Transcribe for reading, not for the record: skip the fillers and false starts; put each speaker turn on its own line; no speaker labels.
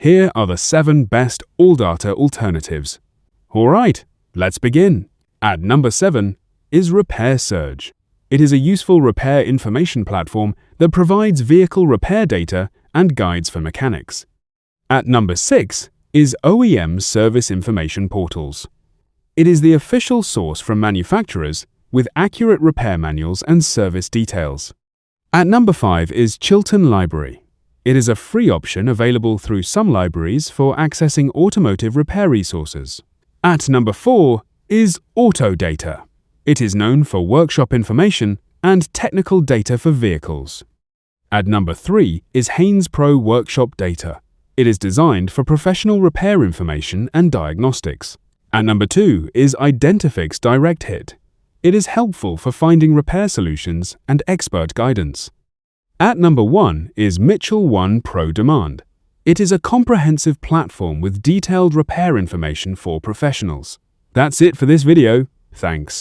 Here are the 7 best ALLDATA alternatives. Alright, let's begin. At number 7 is Repair Surge. It is a useful repair information platform that provides vehicle repair data and guides for mechanics. At number 6 is OEM Service Information Portals. It is the official source from manufacturers with accurate repair manuals and service details. At number 5 is Chilton Library. It is a free option available through some libraries for accessing automotive repair resources. At number 4 is AUTODATA. It is known for workshop information and technical data for vehicles. At number 3 is Haynes Pro Workshop Data. It is designed for professional repair information and diagnostics. At number 2 is Identifix Direct Hit. It is helpful for finding repair solutions and expert guidance. At number 1 is Mitchell One Pro Demand. It is a comprehensive platform with detailed repair information for professionals. That's it for this video. Thanks.